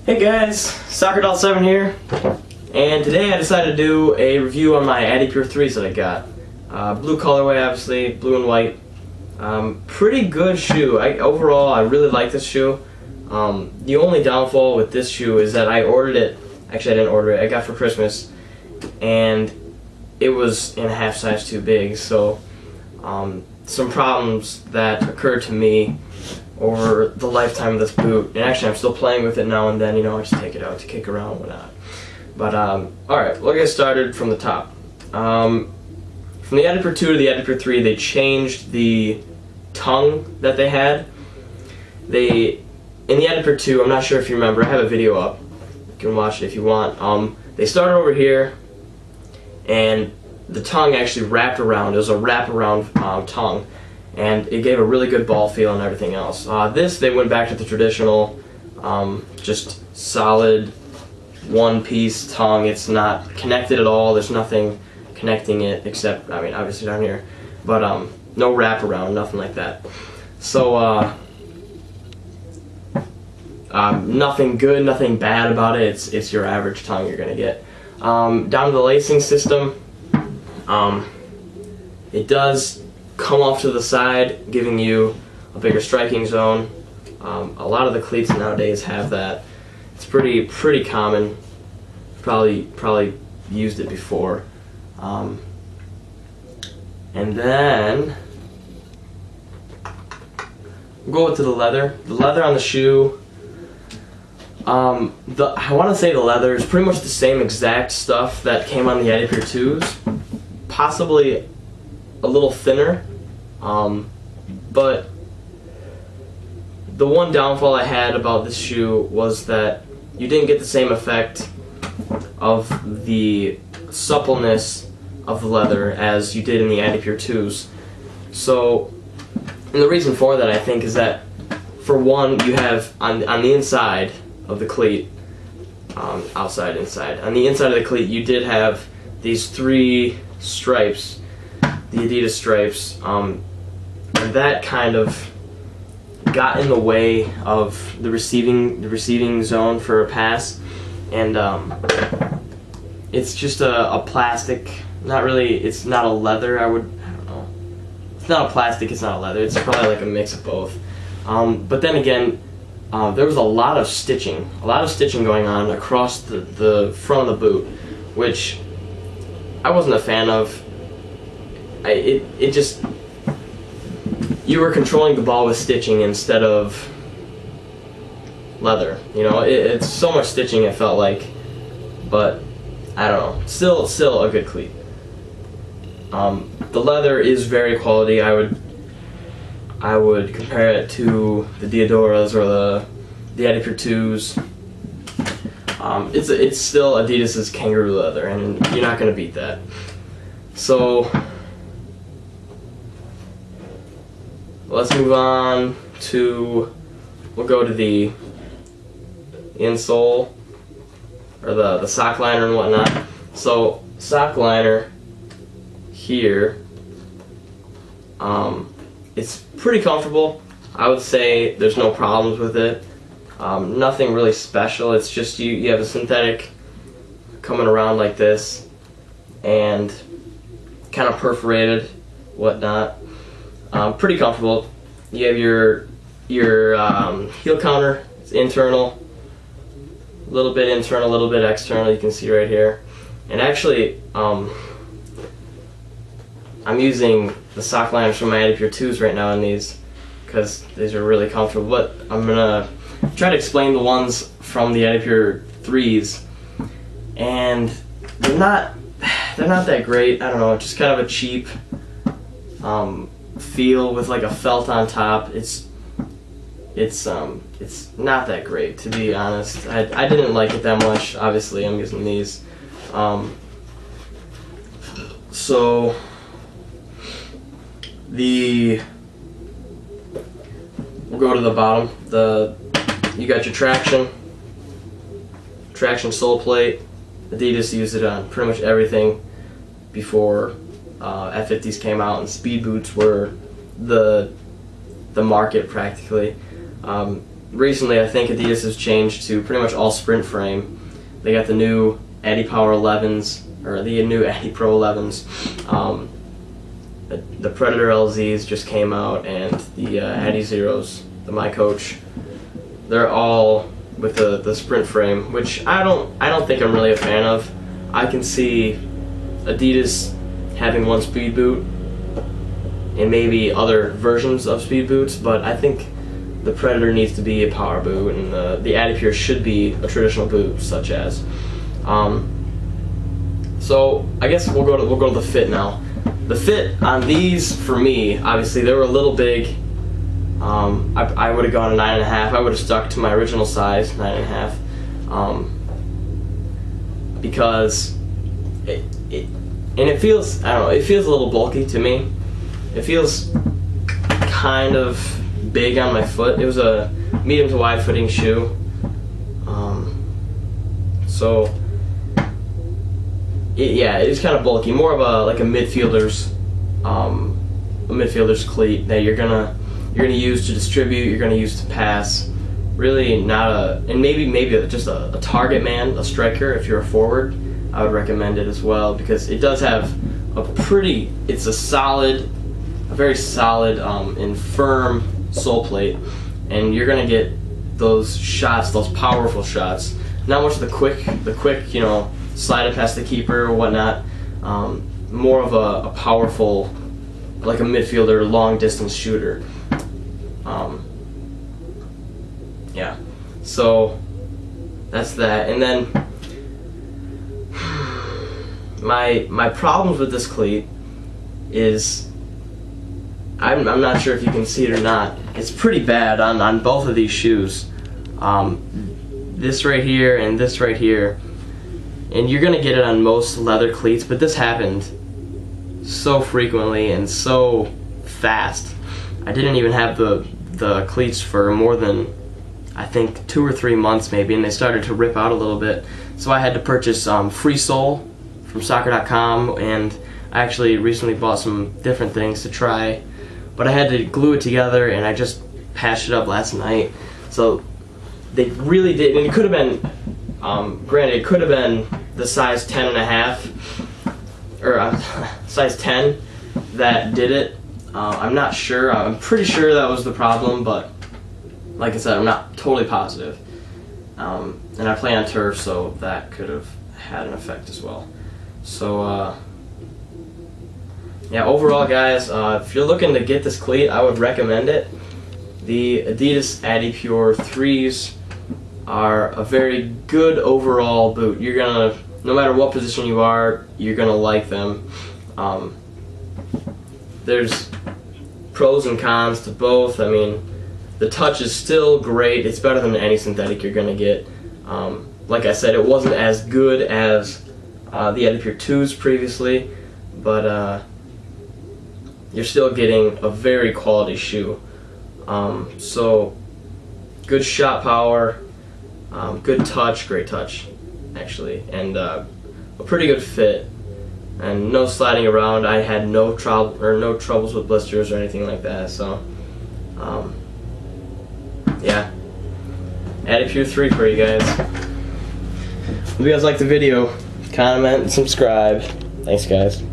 Hey guys, Soccer7 here, and today I decided to do a review on my Adipure 3s that I got. Blue colorway, obviously, blue and white. Pretty good shoe. Overall, I really like this shoe. The only downfall with this shoe is that I ordered it, actually I didn't order it, I got it for Christmas, and it was in a half size too big, so some problems that occurred to me over the lifetime of this boot, and actually I'm still playing with it now and then, you know, I just take it out to kick around and whatnot. But alright, we'll get started from the top. From the Adipure 2 to the Adipure 3, they changed the tongue that they had. In the Adipure 2, I'm not sure if you remember, I have a video up, you can watch it if you want. They started over here, and the tongue actually wrapped around. It was a wrap-around tongue, and it gave a really good ball feel and everything else. They went back to the traditional, just solid one-piece tongue. It's not connected at all. There's nothing connecting it except, I mean, obviously down here, but no wraparound, nothing like that. So nothing good, nothing bad about it. It's your average tongue you're gonna get. Down to the lacing system, it does come off to the side, giving you a bigger striking zone. A lot of the cleats nowadays have that. It's pretty common. Probably used it before. And then we'll go to the leather. The leather on the shoe. I want to say the leather is pretty much the same exact stuff that came on the Adipure 2s, possibly a little thinner, but the one downfall I had about this shoe was that you didn't get the same effect of the suppleness of the leather as you did in the Adipure 2s. So, and the reason for that, I think, is that for one, you have on the inside of the cleat, outside, inside. On the inside of the cleat, you did have these three stripes, the Adidas stripes, and that kind of got in the way of the receiving zone for a pass, and it's just a plastic. Not really. It's not a leather. I don't know. It's not a plastic. It's not a leather. It's probably like a mix of both. But then again, there was a lot of stitching going on across the front of the boot, which I wasn't a fan of. It just, you were controlling the ball with stitching instead of leather. You know, it's so much stitching it felt like, but I don't know. Still a good cleat. The leather is very quality. I would compare it to the Diodoras or the Adipure 2s. It's still Adidas's kangaroo leather, and you're not going to beat that. So let's move on to, we'll go to the insole, or the sock liner and whatnot. So sock liner here, it's pretty comfortable. I would say there's no problems with it. Nothing really special. It's just you have a synthetic coming around like this and kind of perforated, whatnot. Pretty comfortable. You have your heel counter. It's internal, a little bit internal, a little bit external. You can see right here. And actually, I'm using the sock liners from my Adipure 2s right now in these because these are really comfortable. But I'm gonna try to explain the ones from the Adipure 3s, and they're not that great. I don't know, just kind of a cheap feel with like a felt on top. It's not that great, to be honest. I didn't like it that much. Obviously, I'm using these. So we'll go to the bottom. You got your traction sole plate. Adidas used it on pretty much everything before F50s came out, and speed boots were the market practically. recently I think Adidas has changed to pretty much all sprint frame. They got the new Adipure 11s, or the new Adipure 11s. The Predator LZs just came out, and the Adi Zeros, the My Coach, they're all with the sprint frame, which I don't think I'm really a fan of. I can see Adidas having one speed boot and maybe other versions of speed boots, but I think the Predator needs to be a power boot, and the Adipure should be a traditional boot, such as. So I guess we'll go to the fit now. The fit on these, for me, obviously they were a little big. I would have gone a 9.5. I would have stuck to my original size, 9.5, because it feels, I don't know, it feels a little bulky to me. It feels kind of big on my foot. It was a medium to wide footing shoe, so it's kind of bulky. More of a midfielder's cleat that you're gonna use to distribute. You're gonna use to pass. Really not and maybe just a target man, a striker. If you're a forward, I would recommend it as well, because it does have it's a very solid and firm sole plate, and you're gonna get those shots, those powerful shots. Not much of the quick, slide it past the keeper or whatnot. More of a powerful, like a midfielder, long distance shooter. Yeah, so that's that. And then my problems with this cleat is, I'm not sure if you can see it or not. It's pretty bad on both of these shoes. This right here and this right here. And you're gonna get it on most leather cleats, but this happened so frequently and so fast. I didn't even have the cleats for more than, I think, 2 or 3 months maybe, and they started to rip out a little bit. So I had to purchase free sole from soccer.com, and I actually recently bought some different things to try, but I had to glue it together, and I just patched it up last night. So they really did, and it could have been, granted, it could have been the size 10.5, or size 10 that did it. I'm not sure. I'm pretty sure that was the problem, but like I said, I'm not totally positive. And I play on turf, so that could have had an effect as well. So yeah, overall, guys, if you're looking to get this cleat, I would recommend it. The Adidas Adipure 3s are a very good overall boot. You're gonna, no matter what position you are, you're gonna like them. There's pros and cons to both. I mean, the touch is still great. It's better than any synthetic you're gonna get. Like I said, it wasn't as good as the Adipure 2s previously, but you're still getting a very quality shoe. So good shot power, good touch, great touch actually, and a pretty good fit, and no sliding around. I had no troubles with blisters or anything like that. So yeah, Adipure 3 for you guys. If you guys like the video, comment and subscribe. Thanks, guys.